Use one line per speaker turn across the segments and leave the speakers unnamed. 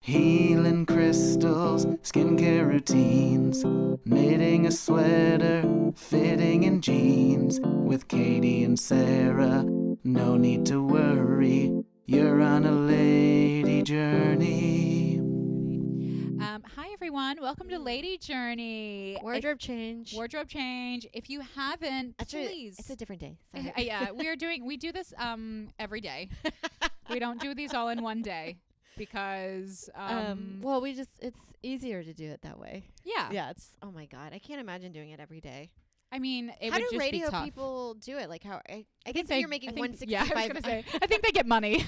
Healing crystals, skincare routines, knitting a sweater, fitting in jeans. With Katie and Sarah, no need to worry, you're on a lady journey.
Hi everyone, welcome to Lady Journey.
Wardrobe change.
Wardrobe change. If you haven't, please.
It's a different day. Sorry.
Yeah, we do this every day. We don't do these all in one day because
well, it's easier to do it that way.
yeah.
Yeah, oh my God, I can't imagine doing it every day.
I mean, it
how
would
do
just
radio
be tough.
people do it? Like how I guess
they,
you're making 165.
Yeah, I was gonna say. I think they get money.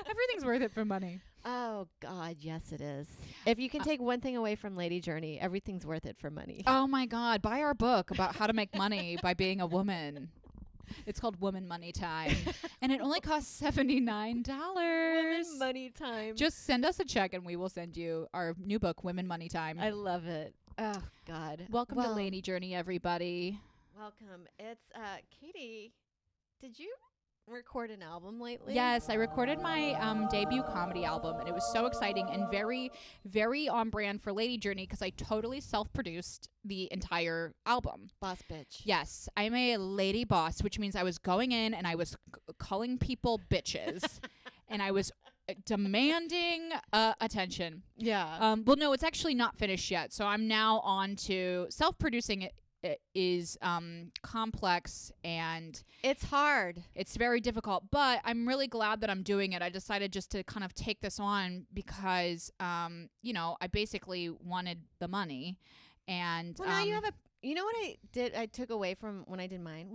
Everything's worth it for money.
Oh God, yes it is. If you can take one thing away from Lady Journey, everything's worth it for money.
Oh my God, buy our book about how to make money by being a woman. It's called Woman Money Time, and it only costs $79.
Woman Money Time.
Just send us a check, and we will send you our new book, Women Money Time.
I love it. Oh God.
Welcome to Lady Journey, everybody.
Welcome. It's Katie. Did you record an album lately?
Yes, I recorded my debut comedy album, and it was so exciting and very, very on brand for Lady Journey because I totally self-produced the entire album.
Boss bitch.
Yes, I'm a lady boss, which means I was going in and I was calling people bitches, and I was demanding attention.
Yeah.
Well, no, it's actually not finished yet, so I'm now on to self-producing it. It is complex and
it's hard.
It's very difficult, but I'm really glad that I'm doing it. I decided just to kind of take this on because, I basically wanted the money. And
well, now you have you know what I did? I took away from when I did mine,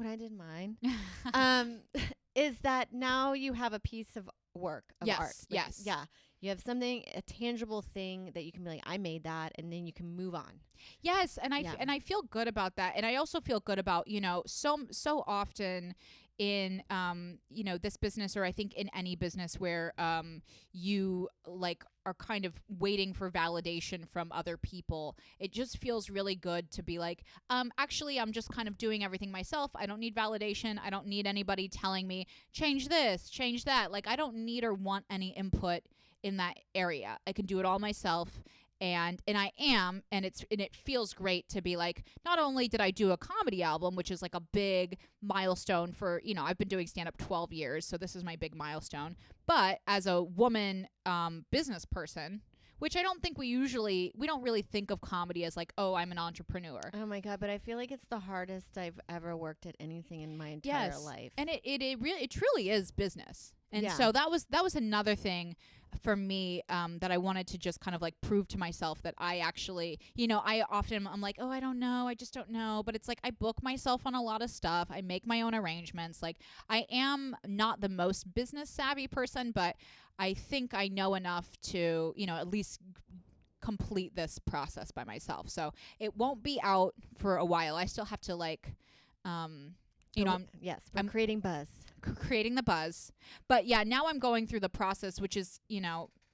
is that now you have a piece of work of art. Like,
yes.
Yeah. You have a tangible thing that you can be like, I made that, and then you can move on.
Yes, and I feel good about that, and I also feel good about so often in this business, or I think in any business where you are kind of waiting for validation from other people. It just feels really good to be like, actually, I'm just kind of doing everything myself. I don't need validation. I don't need anybody telling me change this, change that. Like I don't need or want any input in that area. I can do it all myself. And I am, and it feels great to be like, not only did I do a comedy album, which is like a big milestone for, I've been doing stand-up 12 years, so this is my big milestone, but as a woman business person, which I don't think we don't really think of comedy as like, oh, I'm an entrepreneur.
Oh my God, but I feel like it's the hardest I've ever worked at anything in my entire life.
And it truly is business. And so that was another thing for me that I wanted to just kind of like prove to myself that I actually, I'm like, oh, I don't know. I just don't know. But it's like I book myself on a lot of stuff. I make my own arrangements. Like I am not the most business savvy person, but I think I know enough to, at least complete this process by myself. So it won't be out for a while. I still have to
I'm creating buzz.
Creating the buzz. But yeah, now I'm going through the process, which is,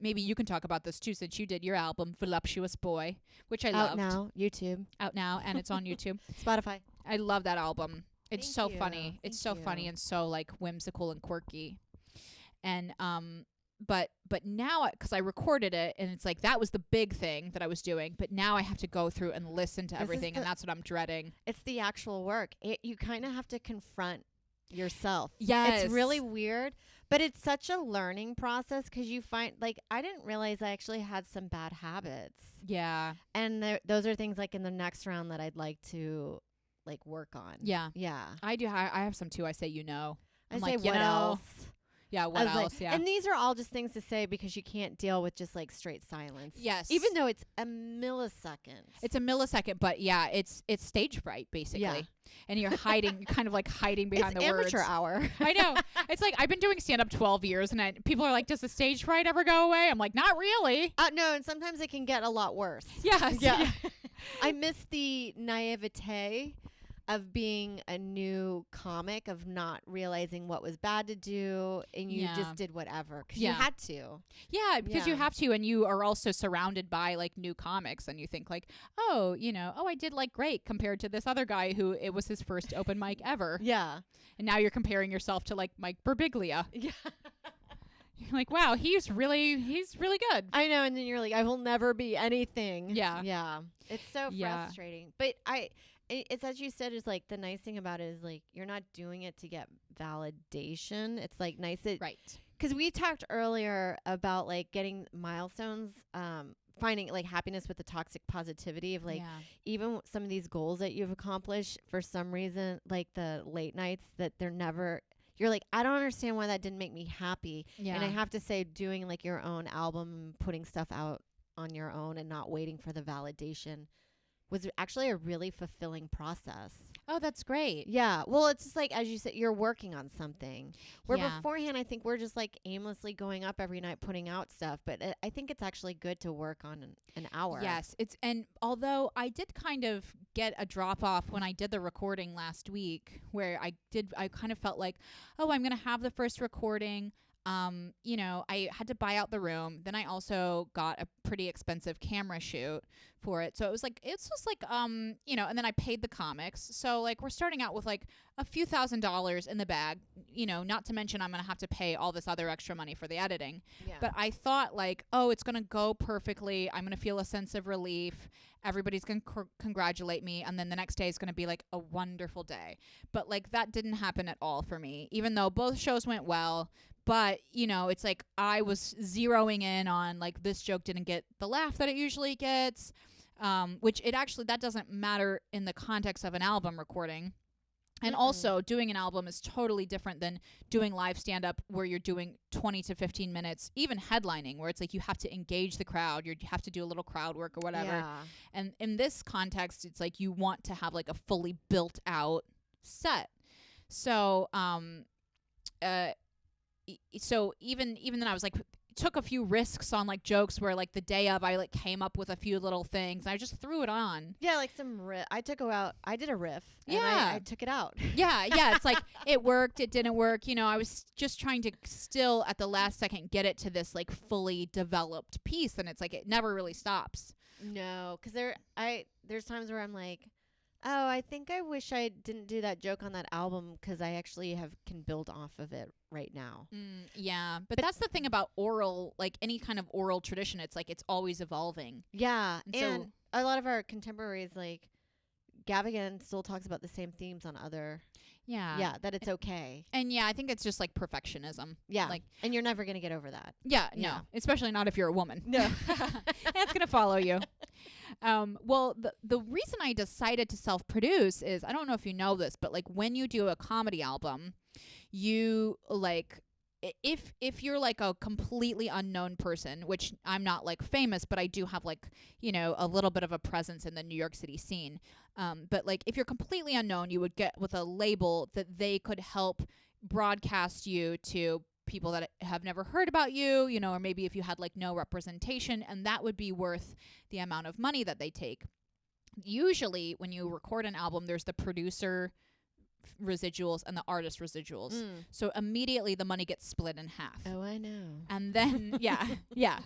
maybe you can talk about this too, since you did your album, Voluptuous Boy, which I loved.
Out now,
and it's on YouTube.
Spotify.
I love that album. It's
Thank
so
you.
funny. It's so funny and so like whimsical and quirky. And but now, because I recorded it, and it's like that was the big thing that I was doing, but now I have to go through and listen to everything, and that's what I'm dreading.
It's the actual work. You kind of have to confront yourself.
Yes.
It's really weird, but it's such a learning process because you find, like, I didn't realize I actually had some bad habits.
Yeah.
And those are things like in the next round that I'd like to like work on.
Yeah.
Yeah.
I do. I have some too. I say,
I say, what else?
Yeah, what else?
Like, and these are all just things to say because you can't deal with just like straight silence.
Yes.
Even though it's a millisecond.
It's a millisecond, but yeah, it's stage fright basically.
Yeah.
And you're hiding, kind of like hiding behind the words.
It's amateur hour.
I know. It's like I've been doing stand-up 12 years, and people are like, does the stage fright ever go away? I'm like, not really.
No, and sometimes it can get a lot worse.
Yes.
Yeah. I miss the naivete of being a new comic, of not realizing what was bad to do, and you just did whatever because you had to.
Yeah, because you have to, and you are also surrounded by like new comics, and you think like, oh, I did like great compared to this other guy who it was his first open mic ever.
Yeah.
And now you're comparing yourself to like Mike Birbiglia.
Yeah.
You're like, wow, he's really good.
I know. And then you're like, I will never be anything.
Yeah.
Yeah. It's so frustrating. But it's as you said, is like the nice thing about it is like you're not doing it to get validation. It's like nice that
Right.
Because we talked earlier about like getting milestones, finding like happiness with the toxic positivity of like even some of these goals that you've accomplished for some reason, like the late nights that they're never. You're like, I don't understand why that didn't make me happy.
Yeah.
And I have to say, doing like your own album, putting stuff out on your own and not waiting for the validation was actually a really fulfilling process.
Oh, that's great.
Yeah. Well, it's just like, as you said, you're working on something. Where beforehand, I think we're just like aimlessly going up every night, putting out stuff. But I think it's actually good to work on an hour.
Yes. And although I did kind of get a drop off when I did the recording last week, where I kind of felt like, oh, I'm going to have the first recording. I had to buy out the room. Then I also got a pretty expensive camera shoot for it. So it's just like, and then I paid the comics. So like we're starting out with like a few $1,000s in the bag, not to mention I'm going to have to pay all this other extra money for the editing. Yeah. But I thought like, oh, it's going to go perfectly. I'm going to feel a sense of relief. Everybody's going to congratulate me. And then the next day is going to be like a wonderful day. But like that didn't happen at all for me, even though both shows went well. But, it's like I was zeroing in on like this joke didn't get the laugh that it usually gets, which that doesn't matter in the context of an album recording. And also doing an album is totally different than doing live stand-up where you're doing 20 to 15 minutes, even headlining, where it's like you have to engage the crowd. You have to do a little crowd work or whatever. Yeah. And in this context, it's like you want to have like a fully built out set. So, so even then I was like took a few risks on like jokes where like the day of I like came up with a few little things. I just threw it on.
Yeah, like some riff. I did a riff.
Yeah.
And I took it out.
Yeah. It's like it worked, it didn't work. I was just trying to still at the last second get it to this like fully developed piece, and it's like it never really stops.
No, because there's times where I'm like, oh, I think I wish I didn't do that joke on that album because I actually can build off of it right now.
Yeah, but that's the thing about oral, like any kind of oral tradition. It's like it's always evolving.
Yeah, and so a lot of our contemporaries, like Gavigan, still talks about the same themes on other. Yeah, that it's okay.
And I think it's just like perfectionism.
Yeah, and you're never gonna get over that.
Yeah, no, especially not if you're a woman.
No,
that's gonna follow you. Well, the reason I decided to self-produce is, I don't know if you know this, but like when you do a comedy album, you like, if you're like a completely unknown person, which I'm not like famous, but I do have like, a little bit of a presence in the New York City scene. But like if you're completely unknown, you would get with a label that they could help broadcast you to people that have never heard about you, or maybe if you had like no representation, and that would be worth the amount of money that they take. Usually when you record an album, there's the producer residuals and the artist residuals. So immediately the money gets split in half.
Oh, I know.
And then,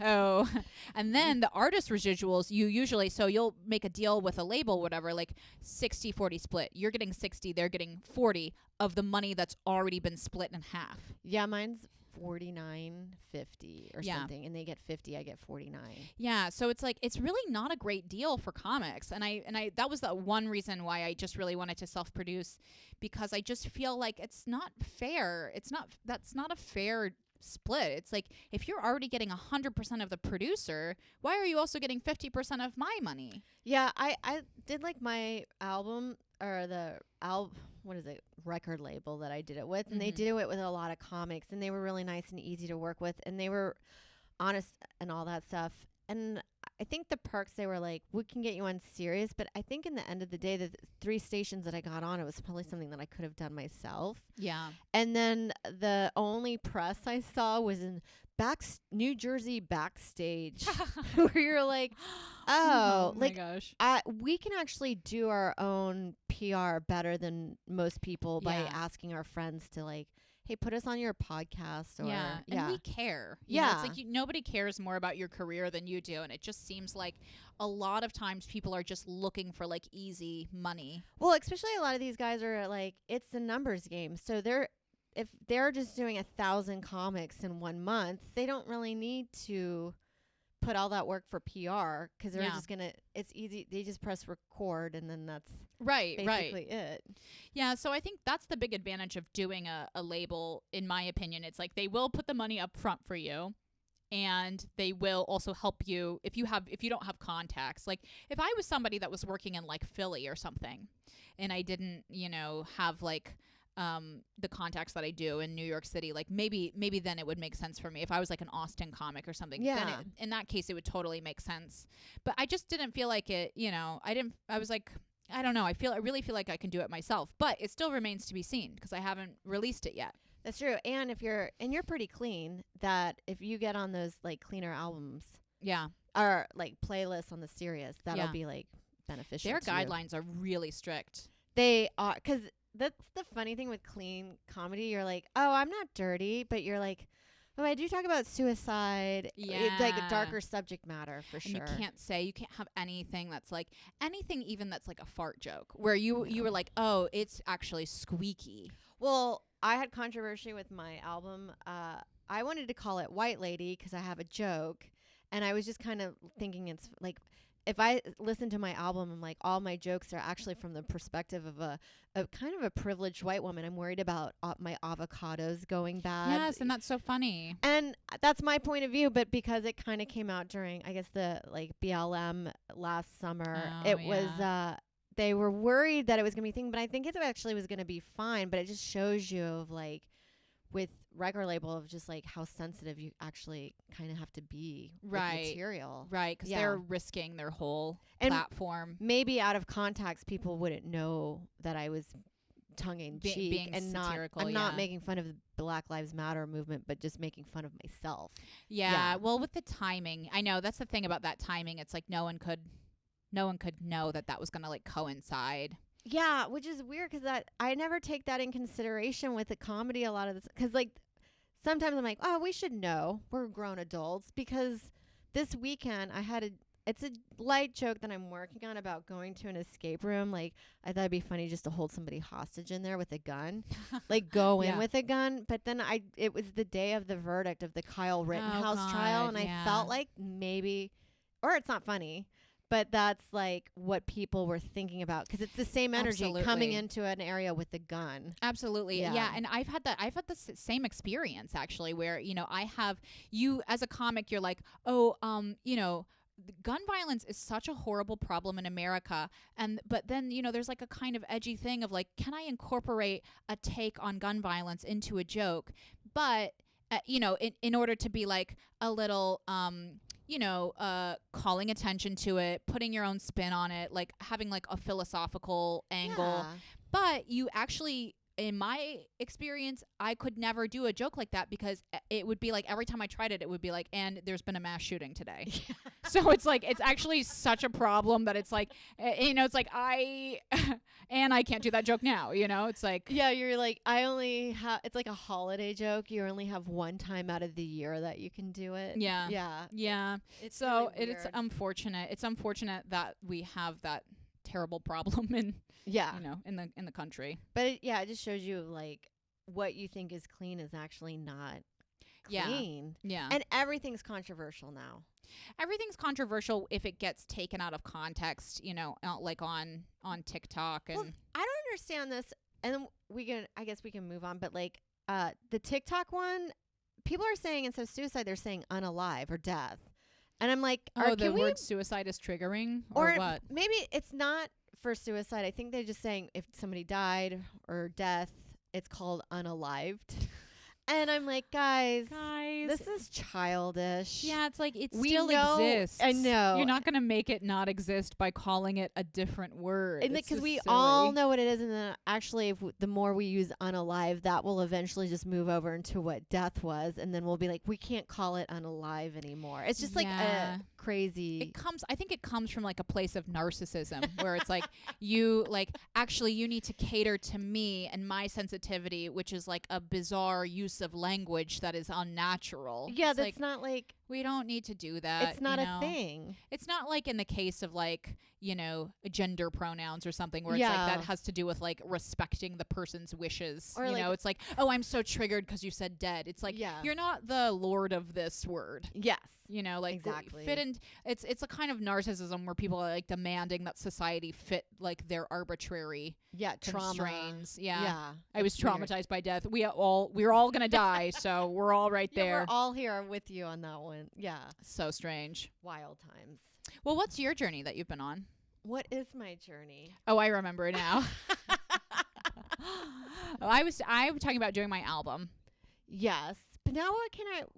Oh, and then the artist residuals, you'll make a deal with a label, whatever, like 60-40 split. You're getting 60, they're getting 40 of the money that's already been split in half.
Yeah, mine's 49.50 or something, and they get 50, I get 49.
Yeah, so it's like it's really not a great deal for comics, and I that was the one reason why I just really wanted to self-produce, because I just feel like it's not fair. That's not a fair split. It's like if you're already getting 100% of the producer, why are you also getting 50% of my money?
Yeah, I did like my album or what is it, record label that I did it with, and they did it with a lot of comics, and they were really nice and easy to work with, and they were honest and all that stuff. And I think the perks, they were like, we can get you on Sirius, but I think in the end of the day, the 3 stations that I got on, it was probably something that I could have done myself.
Yeah.
And then the only press I saw was in New Jersey backstage, where you're like, oh
my gosh,
we can actually do our own PR better than most people by asking our friends to like, hey, put us on your podcast. Or,
and we care. You know, it's like nobody cares more about your career than you do, and it just seems like a lot of times people are just looking for like easy money.
Well, especially a lot of these guys are like, it's a numbers game, so if they're just doing 1,000 comics in 1 month, they don't really need to put all that work for PR because they're just gonna. It's easy. They just press record and then that's basically it.
Yeah. So I think that's the big advantage of doing a label. In my opinion, it's like they will put the money up front for you. And they will also help you if you don't have contacts. Like if I was somebody that was working in like Philly or something and I didn't, have like the contacts that I do in New York City, like maybe then it would make sense for me. If I was like an Austin comic or something, then in that case it would totally make sense. But I just didn't feel like it, I was like, I don't know. I really feel like I can do it myself, but it still remains to be seen because I haven't released it yet.
That's true. And you're pretty clean, that if you get on those like cleaner albums, or like playlists on the Sirius, that'll be like beneficial.
Their
to
guidelines are really strict.
They are, because that's the funny thing with clean comedy. You're like, oh, I'm not dirty, but you're like, oh, I do talk about suicide.
Yeah,
it's like a darker subject matter for sure.
And you can't have anything that's like even that's like a fart joke where you were like, oh, it's actually squeaky.
Well, I had controversy with my album. I wanted to call it White Lady because I have a joke. And I was just kind of thinking it's like, if I listen to my album, I'm like, all my jokes are actually from the perspective of a kind of a privileged white woman. I'm worried about my avocados going bad.
Yes, and that's so funny.
And that's my point of view. But because it kind of came out during, I guess, the like BLM last summer, was... they were worried that it was going to be a thing, but I think it actually was going to be fine. But it just shows you of like with record label of just like how sensitive you actually kind of have to be with material.
Right, because they're risking their whole platform.
Maybe out of context, people wouldn't know that I was tongue-in-cheek
being
and
satirical.
I'm not making fun of the Black Lives Matter movement, but just making fun of myself.
Yeah, well, with the timing, I know that's the thing about that timing. It's like no one could know that was going to like coincide.
Yeah, which is weird because I never take that in consideration with the comedy. A lot of this, because like sometimes I'm like, oh, we should know, we're grown adults, because this weekend it's a light joke that I'm working on about going to an escape room. Like I thought it'd be funny just to hold somebody hostage in there with a gun, like go in with a gun. But then it was the day of the verdict of the Kyle Rittenhouse trial, and I felt like maybe, or it's not funny. But that's like what people were thinking about because it's the same energy coming into an area with a gun.
Absolutely. Yeah. And I've had the same experience actually where, I have you as a comic, you're like, oh, gun violence is such a horrible problem in America. But then, there's like a kind of edgy thing of like, can I incorporate a take on gun violence into a joke? But, in order to be like a little, calling attention to it, putting your own spin on it, like having like a philosophical angle.
Yeah.
But you actually, in my experience, I could never do a joke like that because it would be like every time I tried it, it would be like, and there's been a mass shooting today. Yeah. So it's like, it's actually such a problem that it's like, it's like I can't do that joke now, it's like.
Yeah, you're like, I only have, it's like a holiday joke. You only have one time out of the year that you can do it.
Yeah.
Yeah.
Yeah.
It's
so
really
it's unfortunate. It's unfortunate that we have that terrible problem in the country.
But it just shows you like what you think is clean is actually not clean.
Yeah.
And everything's controversial now.
Everything's controversial if it gets taken out of context, like on TikTok. And
well, I don't understand this, and I guess we can move on, but like the TikTok one, people are saying instead of suicide they're saying unalive or death. And I'm like,
the word suicide is triggering or what?
Maybe it's not for suicide. I think they're just saying if somebody died or death, it's called unalived. And I'm like, guys, this is childish.
Yeah, it's like it still exists.
I know.
You're not going to make it not exist by calling it a different word.
And because we all know what it is. And then actually, the more we use unalive, that will eventually just move over into what death was. And then we'll be like, we can't call it unalive anymore. It's just like a crazy.
I think it comes from like a place of narcissism where it's like, you need to cater to me and my sensitivity, which is like a bizarre use of language that is unnatural.
Yeah,
it's
that's not like
We don't need to do that.
It's not a thing.
It's not like in the case of like, gender pronouns or something where it's like that has to do with like respecting the person's wishes. Or it's like, oh, I'm so triggered because you said dead. It's like, you're not the lord of this word.
Yes.
Exactly. Fit in. It's a kind of narcissism where people are like demanding that society fit like their arbitrary constraints. Yeah. I was traumatized by death. We're all gonna die, so we're all right there.
We're all here with you on that one. Yeah.
So strange.
Wild times.
Well, what's your journey that you've been on?
What is my journey?
Oh, I remember now. I'm talking about doing my album.
Yes. But now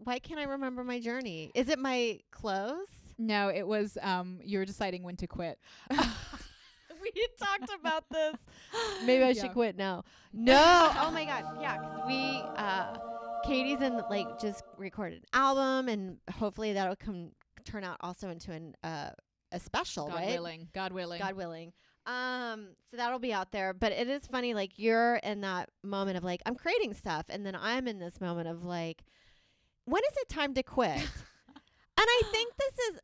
why can't I remember my journey? Is it my clothes?
No, it was you were deciding when to quit.
We talked about this. Maybe I should quit now. No. Oh my God. Yeah, cuz we Katie's just recorded an album, and hopefully that'll turn out also into a special, right?
God willing.
So that'll be out there. But it is funny, like you're in that moment of like, I'm creating stuff, and then I'm in this moment of like, when is it time to quit? And I think this is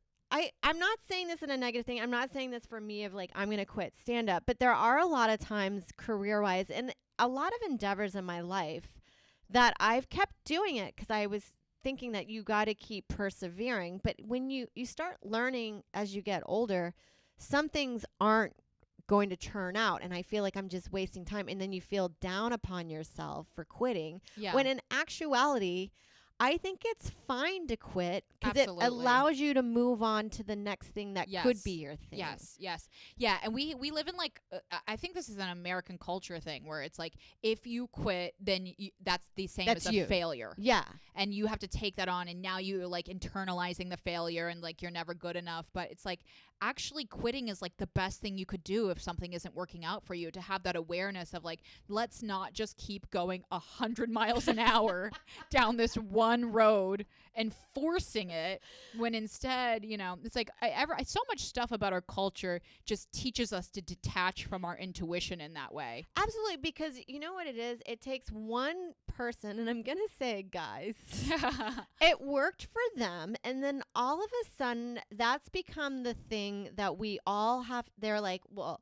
I'm not saying this in a negative thing. I'm not saying this for me of like, I'm going to quit stand up, but there are a lot of times career wise and a lot of endeavors in my life that I've kept doing it because I was thinking that you got to keep persevering. But when you start learning as you get older, some things aren't going to turn out. And I feel like I'm just wasting time. And then you feel down upon yourself for quitting. Yeah. When in actuality, I think it's fine to quit because it allows you to move on to the next thing that could be your thing.
Yes. Yeah. And we live in like, I think this is an American culture thing where it's like, if you quit, then that's the same as a failure.
Yeah.
And you have to take that on. And now you're like internalizing the failure and like, you're never good enough. But it's like, actually quitting is like the best thing you could do if something isn't working out for you, to have that awareness of like, let's not just keep going 100 miles an hour down this one road and forcing it, when instead, it's like so much stuff about our culture just teaches us to detach from our intuition in that way.
Absolutely, because you know what it is? It takes one person, and I'm going to say guys, it worked for them, and then all of a sudden that's become the thing that we all have. They're like, well,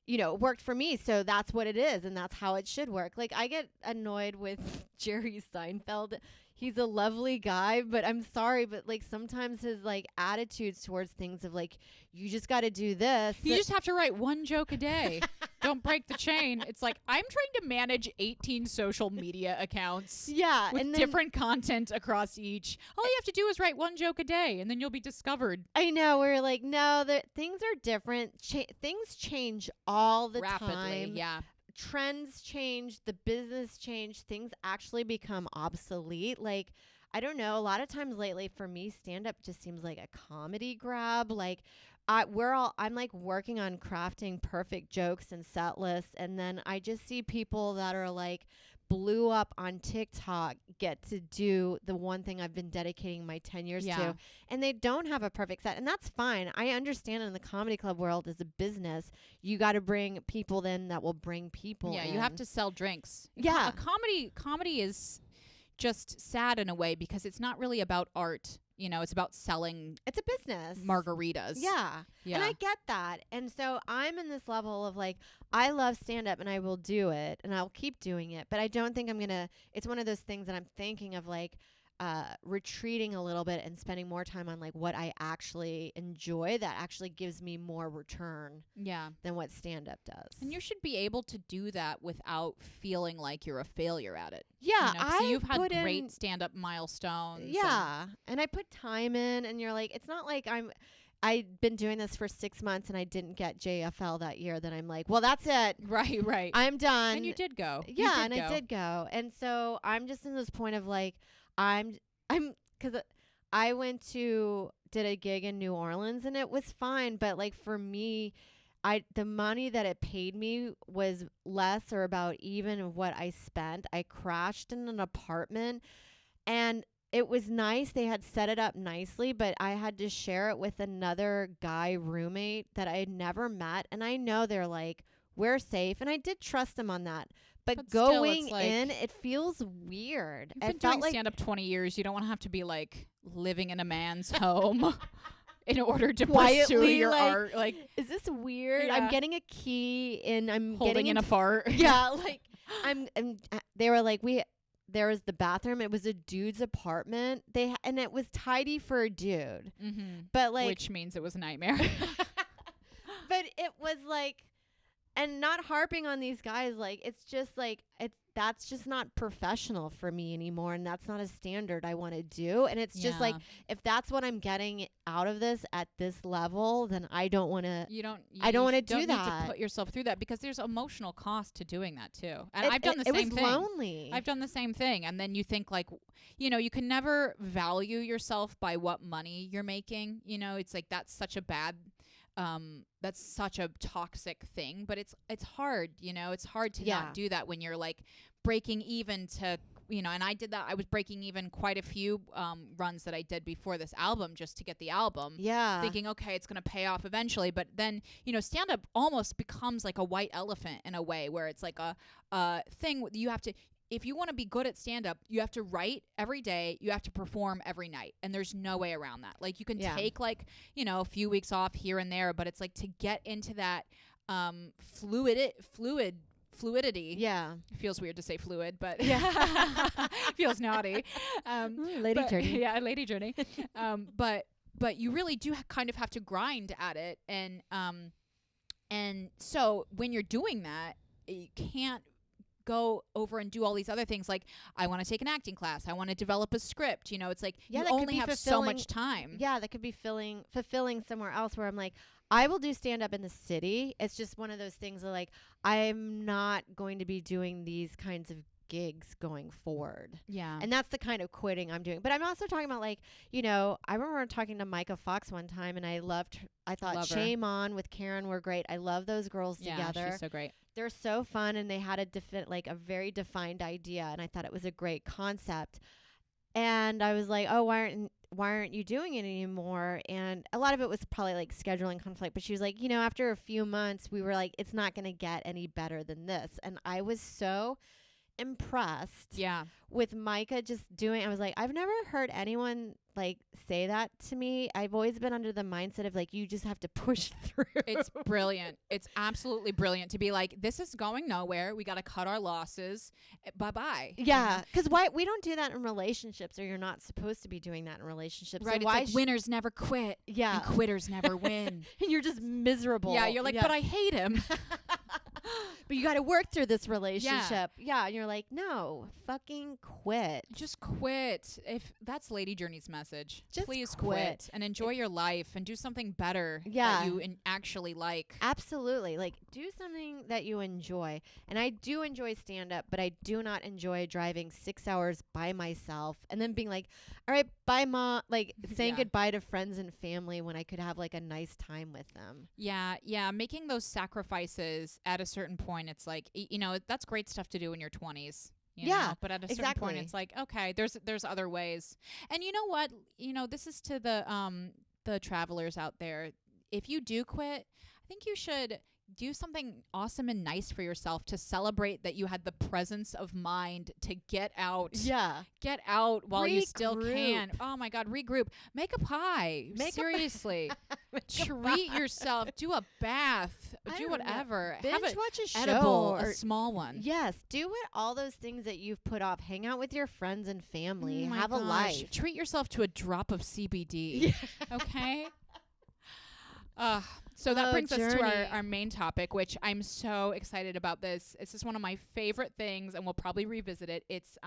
it worked for me, so that's what it is, and that's how it should work. Like, I get annoyed with Jerry Seinfeld. He's a lovely guy, but I'm sorry, but like sometimes his like attitudes towards things of like, you just got to do this.
You just have to write one joke a day. Don't break the chain. It's like, I'm trying to manage 18 social media accounts.
Yeah.
With different content across each. All you have to do is write one joke a day, and then you'll be discovered.
I know. We're like, no, things are different. Things change all the
Rapidly,
time.
Yeah.
Trends change, the business change, things actually become obsolete. Like, I don't know, a lot of times lately for me, stand-up just seems like a comedy grab. Like, I'm like working on crafting perfect jokes and set lists, and then I just see people that are like blew up on TikTok get to do the one thing I've been dedicating my 10 years to, and they don't have a perfect set, and that's fine. I understand in the comedy club world as a business, you got to bring people then that will bring people in.
You have to sell drinks.
Yeah.
Comedy is just sad in a way because it's not really about art. It's about selling.
It's a business.
Margaritas.
Yeah. And I get that. And so I'm in this level of like, I love stand up and I will do it and I'll keep doing it. But I don't think it's one of those things that I'm thinking of like retreating a little bit and spending more time on like what I actually enjoy that actually gives me more return than what stand up does.
And you should be able to do that without feeling like you're a failure at it.
Yeah.
So you've had great stand up milestones.
Yeah. And I put time in, and you're like, it's not like I've been doing this for 6 months and I didn't get JFL that year. Then I'm like, well, that's it.
Right.
I'm done.
And you did go.
Yeah. I did go. And so I'm just in this point of like, because I did a gig in New Orleans and it was fine. But like for me, the money that it paid me was less or about even of what I spent. I crashed in an apartment and it was nice. They had set it up nicely, but I had to share it with another guy roommate that I had never met. And I know they're like, we're safe. And I did trust them on that. But going in, it feels weird.
You've been doing stand-up 20 years. You don't want to have to be like living in a man's home in order to
Quietly,
pursue your
like,
art. Like,
is this weird?
Yeah.
I'm getting a key and I'm
holding
getting
in a fart.
yeah, like they were like, there was the bathroom. It was a dude's apartment. And it was tidy for a dude.
Mm-hmm.
But like,
which means it was a nightmare.
but it was like, and not harping on these guys, like, it's just like, that's just not professional for me anymore. And that's not a standard I want to do. And it's just like, if that's what I'm getting out of this at this level, then I don't want to, I don't want to do that.
Need to put yourself through that because there's emotional cost to doing that too. And I've done the same thing.
It was lonely.
I've done the same thing. And then you think like, you can never value yourself by what money you're making. It's like, that's such a bad that's such a toxic thing, but it's hard, it's hard to not do that when you're like breaking even to, and I did that. I was breaking even quite a few runs that I did before this album just to get the album.
Yeah.
Thinking, okay, it's going to pay off eventually. But then, stand up almost becomes like a white elephant in a way where it's like a thing you have to, if you want to be good at stand-up, you have to write every day. You have to perform every night. And there's no way around that. Like, you can take, like, a few weeks off here and there. But it's, like, to get into that fluidity.
Yeah.
It feels weird to say fluid, but feels naughty.
Lady journey.
Yeah, lady journey. But you really do kind of have to grind at it. And so when you're doing that, you can't go over and do all these other things like I want to take an acting class, I want to develop a script, it's like you only have so much time.
Yeah, that could be fulfilling somewhere else where I'm like, I will do stand up in the city. It's just one of those things that like I'm not going to be doing these kinds of gigs going forward.
Yeah.
And that's the kind of quitting I'm doing. But I'm also talking about like, I remember talking to Micah Fox one time and I thought Shame On with Karen were great. I love those girls together.
Yeah, she's so great.
They're so fun and they had a very defined idea and I thought it was a great concept. And I was like, oh, why aren't you doing it anymore? And a lot of it was probably like scheduling conflict. But she was like, after a few months, we were like, it's not going to get any better than this. And I was so impressed with Micah just doing. I was like, I've never heard anyone like say that to me. I've always been under the mindset of like, you just have to push through.
It's brilliant. It's absolutely brilliant to be like, this is going nowhere. We got to cut our losses. Bye-bye.
Yeah. Because why we don't do that in relationships, or you're not supposed to be doing that in relationships.
Right.
So
it's like winners never quit.
Yeah.
And quitters never win.
And you're just miserable.
Yeah. You're like, but I hate him.
But you got to work through this relationship. Yeah. And you're like, no, fucking quit.
Just quit. If that's Lady Journey's message,
just
please quit and enjoy your life and do something better that you actually like.
Absolutely. Like, do something that you enjoy. And I do enjoy stand up, but I do not enjoy driving 6 hours by myself and then being like, all right, bye, Mom. Like saying goodbye to friends and family when I could have like a nice time with them.
Yeah. Yeah. Making those sacrifices at a certain point, it's like, that's great stuff to do in your 20s. You know? But at a certain point, it's like, okay, there's other ways. And you know what? This is to the travelers out there. If you do quit, I think you should do something awesome and nice for yourself to celebrate that you had the presence of mind to get out.
Yeah.
Get out while you still can. Oh my God, regroup. Make a pie. Seriously. Treat yourself. Do a bath. Do whatever.
Watch a show.
Edible, a small one.
Yes. Do all those things that you've put off. Hang out with your friends and family.
Oh
have a life.
Treat yourself to a drop of CBD.
Yeah.
Okay? So that brings us to our main topic, which I'm so excited about this. This is one of my favorite things, and we'll probably revisit it. It's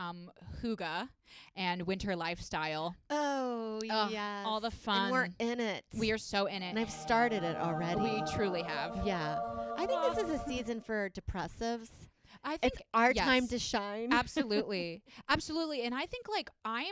Hygge and winter lifestyle.
Oh, yes.
All the fun.
And we're in it.
We are so in it.
And I've started it already.
We truly have.
Yeah. I think this is a season for depressives.
I think
it's our time to shine.
Absolutely. Absolutely. And I think like I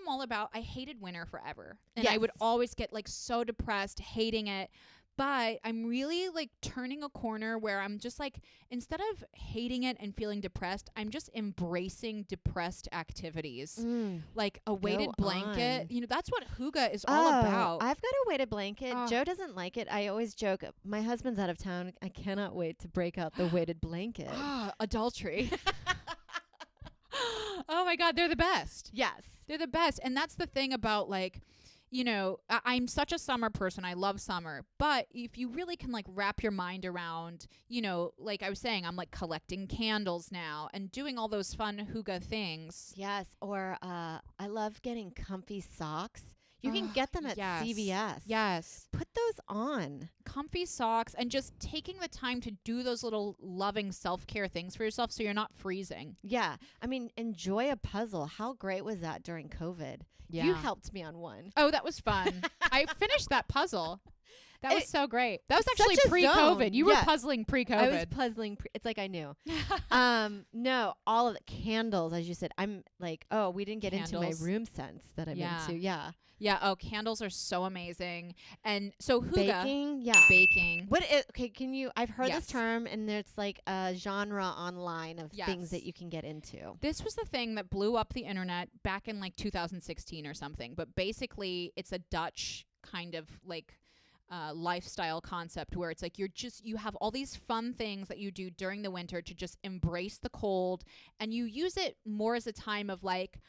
hated winter forever. And I would always get like so depressed, hating it. But I'm really like turning a corner where I'm just like, instead of hating it and feeling depressed, I'm just embracing depressed activities. Like a weighted blanket. That's what Hygge is all about.
I've got a weighted blanket. Joe doesn't like it. I always joke, my husband's out of town. I cannot wait to break out the weighted blanket.
Adultery. Oh my God, they're the best.
Yes.
They're the best. And that's the thing about like, you know, I'm such a summer person. I love summer. But if you really can like wrap your mind around, you know, like I was saying, I'm like collecting candles now and doing all those fun hygge things.
Yes. Or I love getting comfy socks. You can get them at CVS.
Yes.
Put those on.
Comfy socks and just taking the time to do those little loving self-care things for yourself so you're not freezing.
Yeah. I mean, enjoy a puzzle. How great was that during COVID?
Yeah.
You helped me on one.
Oh, that was fun. I finished that puzzle. That was so great. That was
It's
actually
such a
pre-COVID.
zone.
You were
Yeah.
puzzling pre-COVID.
I was puzzling. It's like I knew. No, all of the candles, as you said. I'm like, oh, we didn't get into my room scents that I'm into. Yeah.
Yeah. Oh, candles are so amazing. And so hygge.
Baking. Yeah.
Baking.
Okay, can you, I've heard this term and there's like a genre online of things that
Yes.
you can get into.
This was the thing that blew up the internet back in like 2016 or something. But basically, it's a Dutch kind of like lifestyle concept where it's like you have all these fun things that you do during the winter to just embrace the cold, and you use it more as a time of like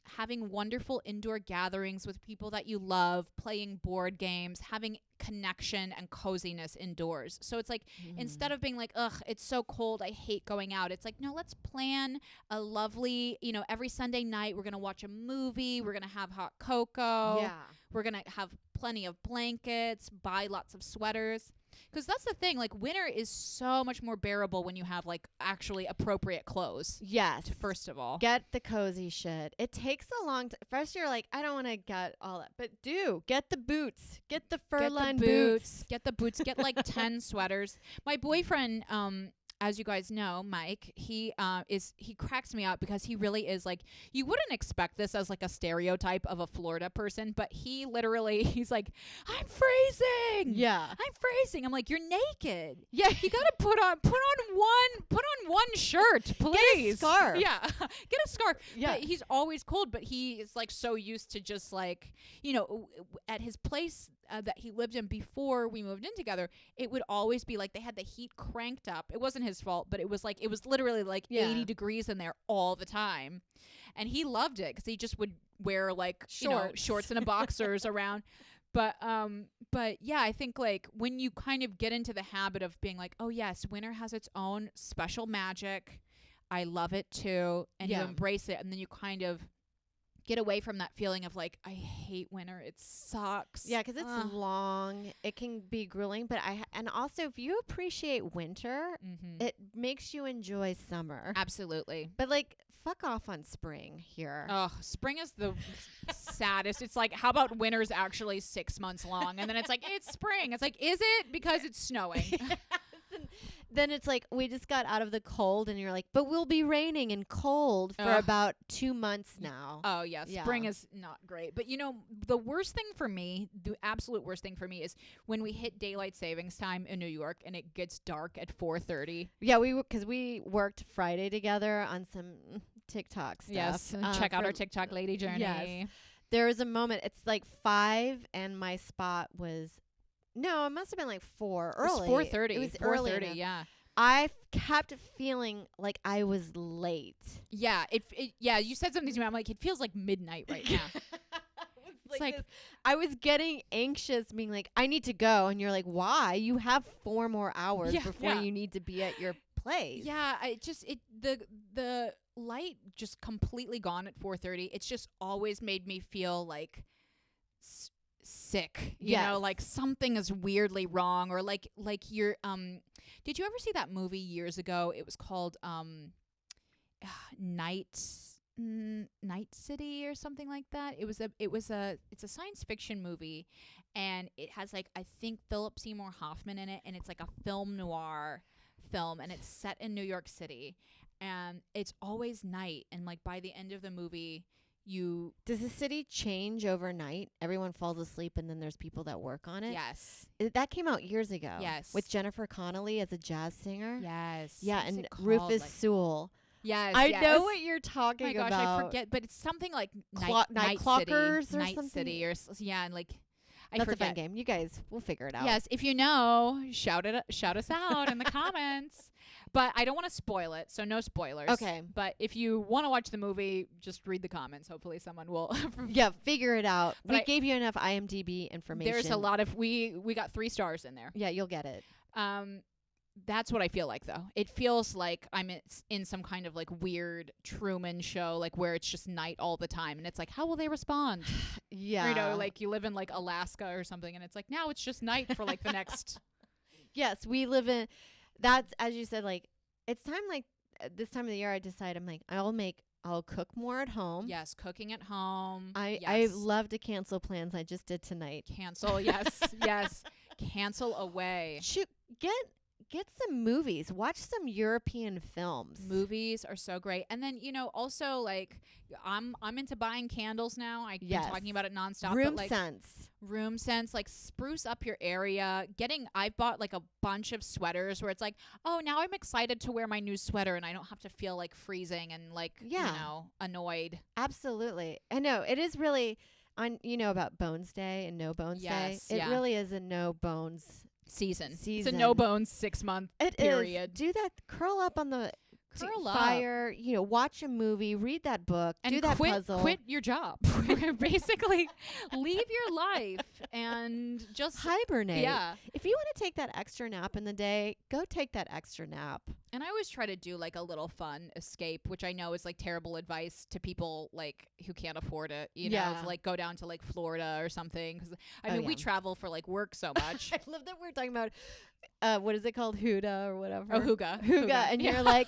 having wonderful indoor gatherings with people that you love, playing board games, having connection and coziness indoors. So it's like instead of being like, ugh, it's so cold, I hate going out, it's like, no, let's plan a lovely, you know, every Sunday night we're gonna watch a movie, we're gonna have hot cocoa, we're gonna have plenty of blankets, buy lots of sweaters. Because that's the thing, like winter is so much more bearable when you have like actually appropriate clothes.
Yes.
First of all,
get the cozy shit. It takes a long time. First you're like, I don't want to get all that. But get the boots. Get the fur-lined boots.
Get the boots. Get like 10 sweaters. My boyfriend, as you guys know, Mike, he cracks me up because he really is like, you wouldn't expect this as like a stereotype of a Florida person, but he's like, I'm freezing.
Yeah.
I'm freezing. I'm like, you're naked.
Yeah.
You gotta put on one shirt, please.
Get a scarf.
Yeah. Get a scarf.
Yeah.
But he's always cold, but he is like so used to just like, you know, at his place that he lived in before we moved in together, it would always be like they had the heat cranked up. It wasn't his fault, but it was literally like 80 degrees in there all the time. And he loved it because he just would wear like shorts and a boxers around. But yeah, I think like when you kind of get into the habit of being like, oh yes, winter has its own special magic, I love it too, and you embrace it, and then you kind of get away from that feeling of like, I hate winter, it sucks.
Yeah, because it's long, it can be grueling, but and also if you appreciate winter, it makes you enjoy summer.
Absolutely.
But like, fuck off on spring here.
Oh, spring is the saddest. It's like, how about winter's actually 6 months long, and then it's like, it's spring. It's like, is it? Because it's snowing.
Then it's like, we just got out of the cold, and you're like, but we'll be raining and cold for about 2 months now.
Oh, yeah. Spring is not great. But, you know, the worst thing for me, the absolute worst thing for me is when we hit daylight savings time in New York and it gets dark at 4:30.
Yeah, because we worked Friday together on some TikTok stuff.
Yes. Check out our TikTok Lady Journey.
Yes. There was a moment, it's like 5, and my spot was... No, it must have been like 4 early.
It was 4:30.
It was
4:30, yeah.
I kept feeling like I was late.
Yeah, yeah, you said something to me. I'm like, it feels like midnight right now.
It's like I was getting anxious, being like, I need to go. And you're like, why? You have 4 more hours before you need to be at your place.
Yeah, the light just completely gone at 4:30. It's just always made me feel like sick, you know, like something is weirdly wrong, or like you're did you ever see that movie years ago? It was called Night City or something like that. It's a science fiction movie, and it has like, I think, Philip Seymour Hoffman in it, and it's like a film noir film, and it's set in New York City, and it's always night, and like by the end of the movie,
does the city change overnight? Everyone falls asleep, and then there's people that work on it?
Yes.
That came out years ago.
Yes.
With Jennifer Connelly as a jazz singer.
Yes.
Yeah,
What's
and
it called?
Rufus
Like,
Sewell.
Yes.
I know what you're talking about.
Oh my gosh, I forget, but it's something like
Night Clockers
City,
or
Night
something?
City, or yeah, and like
That's
forget.
a fun game. You guys, we'll figure it out.
Yes, if you know, shout us out in the comments. But I don't want to spoil it, so no spoilers.
Okay.
But if you want to watch the movie, just read the comments. Hopefully someone will.
Yeah, figure it out.
But
We gave you enough IMDb information.
There's a lot of we got 3 stars in there.
Yeah, you'll get it.
That's what I feel like, though. It feels like I'm in some kind of like weird Truman show, like where it's just night all the time, and it's like, how will they respond?
Yeah.
Or, you know, like you live in like Alaska or something, and it's like now it's just night for like the next.
Yes, we live in. That's, as you said, like it's time. Like this time of the year, I decide I'm like I'll cook more at home.
Yes, cooking at home.
I love to cancel plans. I just did tonight.
Cancel. Yes, yes. Cancel away.
Shoot, get some movies. Watch some European films.
Movies are so great. And then, you know, also like I'm into buying candles now. I've been talking about it nonstop. Room sense, like spruce up your area. I've bought like a bunch of sweaters where it's like, oh, now I'm excited to wear my new sweater and I don't have to feel like freezing and like, you know, annoyed.
Absolutely. I know it is really you know about Bones Day and No Bones Day. It really is a no bones season.
It's a no bones 6-month period.
Do that. Curl up on the fire. You know, watch a movie, read that book,
and
do that puzzle.
Quit your job. Basically, leave your life and just
hibernate.
Yeah.
If you want to take that extra nap in the day, go take that extra nap.
And I always try to do like a little fun escape, which I know is like terrible advice to people like who can't afford it, you know, to like go down to like Florida or something. Cause I mean, we travel for like work so much.
I love that we're talking about, what is it called? Huda or whatever.
Oh, Hygge.
And you're like,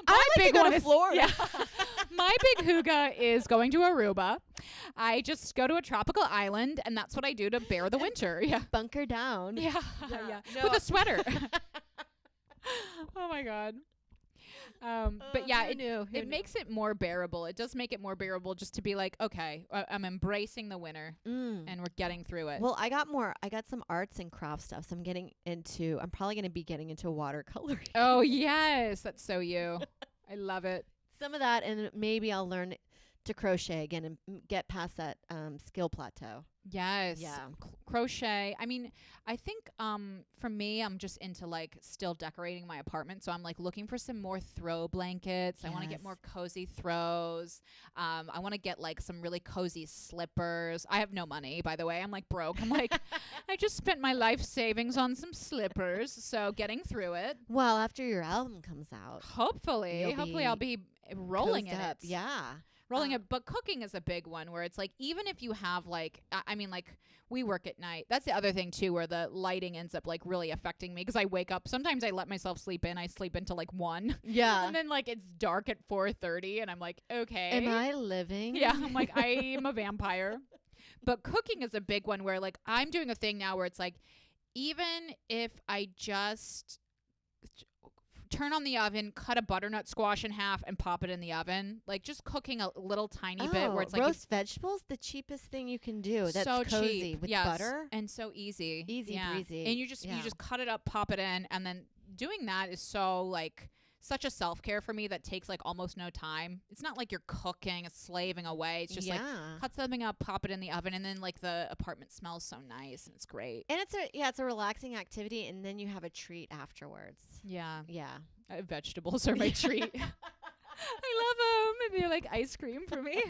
I like to go to Florida.
Yeah. My big Hygge is going to Aruba. I just go to a tropical island and that's what I do to bear the winter. Yeah.
Bunker down.
Yeah. No. With a sweater. Oh my God. But yeah, it makes it more bearable. It does make it more bearable just to be like, okay, I'm embracing the winter and we're getting through it.
Well, I got some arts and craft stuff. So I'm probably going to be getting into watercoloring.
Oh yes. That's so you. I love it.
Some of that, and maybe I'll learn to crochet again and get past that skill plateau.
Yes.
Yeah.
Crochet. I mean, I think for me, I'm just into like still decorating my apartment. So I'm like looking for some more throw blankets.
Yes.
I want to get more cozy throws. I want to get like some really cozy slippers. I have no money, by the way. I'm like broke. I'm like, I just spent my life savings on some slippers. So getting through it.
Well, after your album comes out.
Hopefully I'll be rolling in it.
Yeah.
Rolling it, but cooking is a big one where it's like, even if you have like, I mean, like we work at night. That's the other thing too, where the lighting ends up like really affecting me because I wake up. Sometimes I let myself sleep in. I sleep into like 1.
Yeah.
And then like it's dark at 4:30 and I'm like, okay.
Am I living?
Yeah. I'm like, I am a vampire. But cooking is a big one where like I'm doing a thing now where it's like, even if I just turn on the oven, cut a butternut squash in half and pop it in the oven. Like just cooking a little tiny bit where it's like
roast vegetables, the cheapest thing you can do. That's
so
cozy
cheap.
with
Yes.
butter.
And so easy.
Easy breezy.
And you just cut it up, pop it in, and then doing that is so like such a self-care for me that takes like almost no time. It's not like you're cooking, slaving away. It's just like cut something up, pop it in the oven, and then like the apartment smells so nice and it's great.
And it's a relaxing activity, and then you have a treat afterwards.
Yeah.
Yeah.
Vegetables are my treat. I love them. And they're like ice cream for me.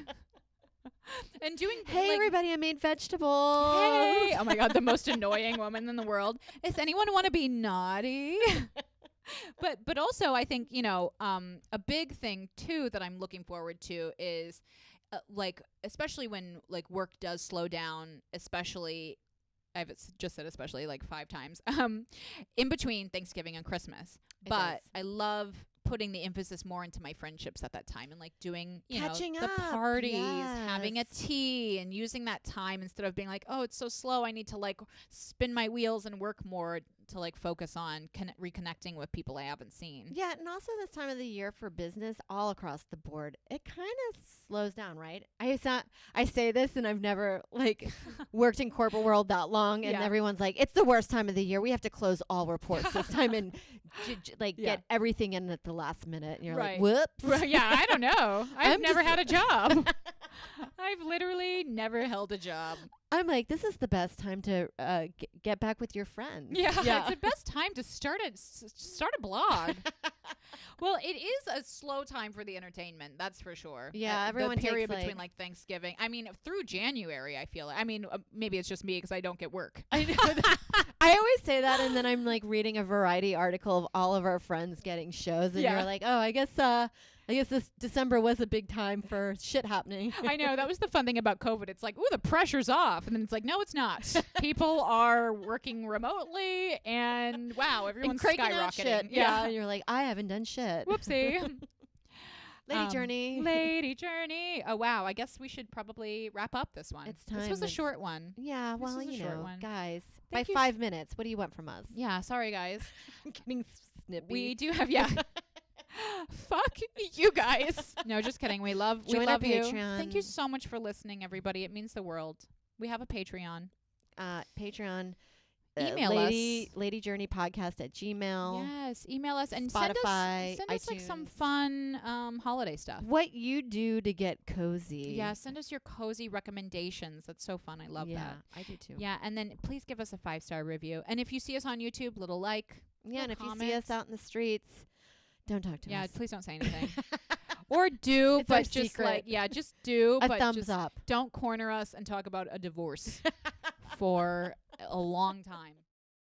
And doing
hey
like,
everybody, I made vegetables.
Hey, oh my God, the most annoying woman in the world. Does anyone want to be naughty? But also I think, you know, a big thing too that I'm looking forward to is like, especially when like work does slow down, especially I've just said especially like 5 times in between Thanksgiving and Christmas. But I love putting the emphasis more into my friendships at that time and like doing,
catching
the parties, having a tea and using that time instead of being like, oh, it's so slow. I need to like spin my wheels and work more to like focus on reconnecting with people I haven't seen.
Yeah. And also this time of the year for business all across the board, it kind of slows down, right? I say this and I've never like worked in corporate world that long and everyone's like, it's the worst time of the year. We have to close all reports this time and get everything in at the last minute and you're
Right.
like, whoops.
Right, yeah, I don't know. I've
I'm
never
just-
had a job. I've literally never held a job.
I'm like, this is the best time to get back with your friends.
Yeah, it's the best time to start a blog. Well, it is a slow time for the entertainment, that's for sure.
Yeah, everyone
the period
takes,
between
like
Thanksgiving. I mean, through January, I feel. I mean, maybe it's just me because I don't get work.
I know. I always say that, and then I'm like reading a Variety article of all of our friends getting shows, and
Yeah.
you're like, oh, I guess this December was a big time for shit happening.
I know, that was the fun thing about COVID. It's like, ooh, the pressure's off, and then it's like, no, it's not. People are working remotely, and wow, everyone's
cranking out
skyrocketing.
shit. Yeah, and you're like, I haven't done shit.
Whoopsie.
Lady Journey.
Lady Journey. Oh, wow. I guess we should probably wrap up this one.
It's time.
This was a
It's-
short one.
Yeah, well,
is a
you
short
know,
one.
guys,
Thank
by
you
5 minutes, what do you want from us?
Yeah, sorry, guys.
I'm getting snippy.
We do have, yeah. Fuck you guys. No, just kidding. We love
Join our
you.
Patreon.
Thank you so much for listening, everybody. It means the world. We have a Patreon.
Patreon.
Email us.
ladyjourneypodcast@gmail.
Yes, email us and
Spotify,
send us like some
iTunes.
fun holiday stuff.
What you do to get cozy.
Yeah, send us your cozy recommendations. That's so fun. I love that.
I do too.
Yeah, and then please give us a 5-star review. And if you see us on YouTube, little like.
Yeah, and
little
if you see us
comments.
out in the streets, don't talk to
Yeah,
us.
please don't say anything. Or do,
It's our
but just
secret.
like, yeah, just do,
A
but
thumbs
just
up.
don't corner us and talk about a divorce for a long time.